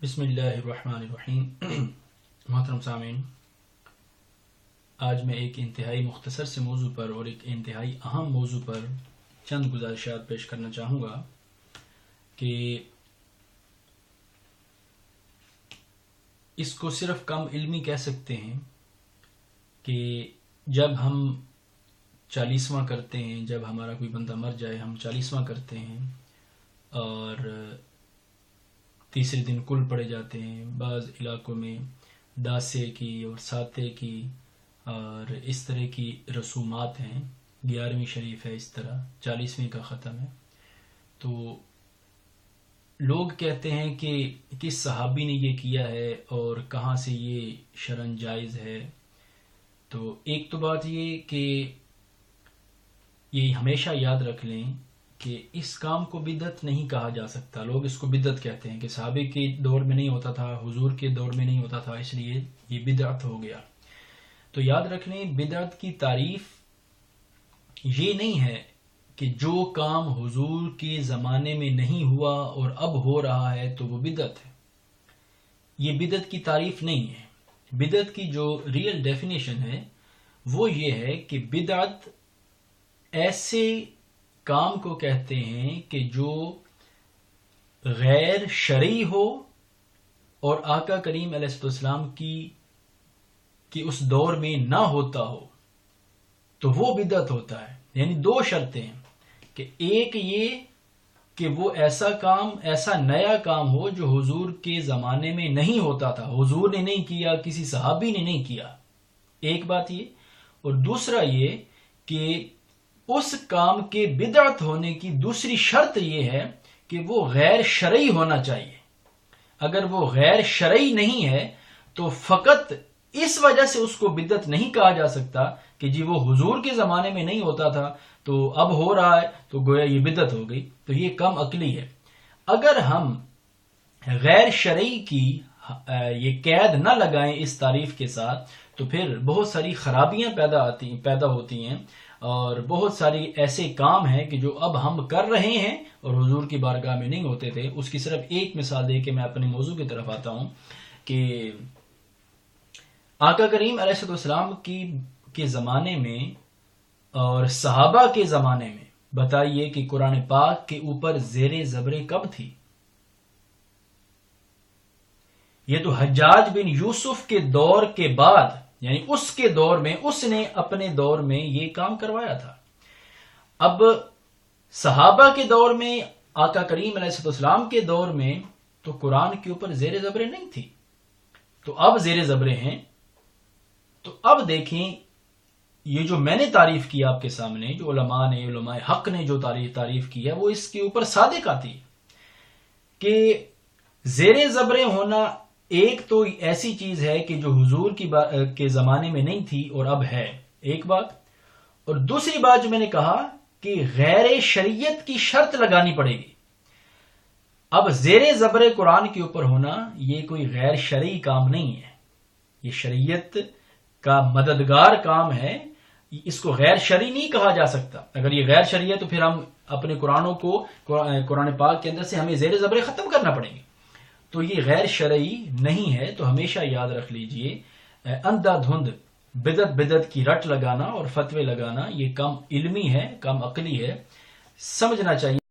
بسم اللہ الرحمن الرحیم۔ محترم سامعین، آج میں ایک انتہائی مختصر سے موضوع پر اور ایک انتہائی اہم موضوع پر چند گزارشات پیش کرنا چاہوں گا کہ اس کو صرف کم علمی کہہ سکتے ہیں کہ جب ہم 40واں کرتے ہیں، جب ہمارا کوئی بندہ مر جائے ہم 40واں کرتے ہیں اور تیسرے دن کل پڑے جاتے ہیں۔ بعض علاقوں میں داسے کی اور ساتے کی اور اس طرح کی رسومات ہیں۔ 11ویں شریف ہے، اس طرح 40ویں کا ختم ہے۔ تو لوگ کہتے ہیں کہ کس صحابی نے یہ کیا ہے اور کہاں سے یہ شرعاً جائز ہے۔ تو ایک تو بات یہ کہ یہ ہمیشہ یاد رکھ لیں کہ اس کام کو بدعت نہیں کہا جا سکتا۔ لوگ اس کو بدعت کہتے ہیں کہ صحابے کے دور میں نہیں ہوتا تھا، حضور کے دور میں نہیں ہوتا تھا، اس لیے یہ بدعت ہو گیا۔ تو یاد رکھ لیں، بدعت کی تعریف یہ نہیں ہے کہ جو کام حضور کے زمانے میں نہیں ہوا اور اب ہو رہا ہے تو وہ بدعت ہے۔ یہ بدعت کی تعریف نہیں ہے۔ بدعت کی جو ریئل ڈیفینیشن ہے وہ یہ ہے کہ بدعت ایسے کام کو کہتے ہیں کہ جو غیر شرعی ہو اور آقا کریم علیہ السلام کی اس دور میں نہ ہوتا ہو تو وہ بدعت ہوتا ہے۔ یعنی دو شرطیں ہیں کہ ایک یہ کہ وہ ایسا نیا کام ہو جو حضور کے زمانے میں نہیں ہوتا تھا، حضور نے نہیں کیا، کسی صحابی نے نہیں کیا، ایک بات یہ، اور دوسرا یہ کہ اس کام کے بدعت ہونے کی دوسری شرط یہ ہے کہ وہ غیر شرعی ہونا چاہیے۔ اگر وہ غیر شرعی نہیں ہے تو فقط اس وجہ سے اس کو بدعت نہیں کہا جا سکتا کہ جی وہ حضور کے زمانے میں نہیں ہوتا تھا تو اب ہو رہا ہے تو گویا یہ بدعت ہو گئی، تو یہ کم عقلی ہے۔ اگر ہم غیر شرعی کی یہ قید نہ لگائیں اس تعریف کے ساتھ تو پھر بہت ساری خرابیاں پیدا ہوتی ہیں اور بہت ساری ایسے کام ہیں کہ جو اب ہم کر رہے ہیں اور حضور کی بارگاہ میں نہیں ہوتے تھے۔ اس کی صرف ایک مثال دے کے میں اپنے موضوع کی طرف آتا ہوں کہ آقا کریم علیہ السلام کے زمانے میں اور صحابہ کے زمانے میں بتائیے کہ قرآن پاک کے اوپر زیر زبر کب تھی؟ یہ تو حجاج بن یوسف کے دور کے بعد، یعنی اس کے دور میں، اس نے اپنے دور میں یہ کام کروایا تھا۔ اب صحابہ کے دور میں، آقا کریم علیہ السلام کے دور میں تو قرآن کے اوپر زیر زبریں نہیں تھی، تو اب زیر زبریں ہیں۔ تو اب دیکھیں، یہ جو میں نے تعریف کی آپ کے سامنے، جو علماء حق نے جو تعریف کی ہے، وہ اس کے اوپر صادق آتی ہے کہ زیر زبریں ہونا ایک تو ایسی چیز ہے کہ جو حضور کے زمانے میں نہیں تھی اور اب ہے، ایک بات، اور دوسری بات جو میں نے کہا کہ غیر شریعت کی شرط لگانی پڑے گی۔ اب زیر زبر قرآن کے اوپر ہونا یہ کوئی غیر شرعی کام نہیں ہے، یہ شریعت کا مددگار کام ہے، اس کو غیر شرعی نہیں کہا جا سکتا۔ اگر یہ غیر شرعی ہے تو پھر ہم اپنے قرآنوں کو، قرآن پاک کے اندر سے ہمیں زیر زبر ختم کرنا پڑیں گے، تو یہ غیر شرعی نہیں ہے۔ تو ہمیشہ یاد رکھ لیجئے، اندھا دھند بدعت کی رٹ لگانا اور فتوے لگانا یہ کم علمی ہے، کم عقلی ہے، سمجھنا چاہیے۔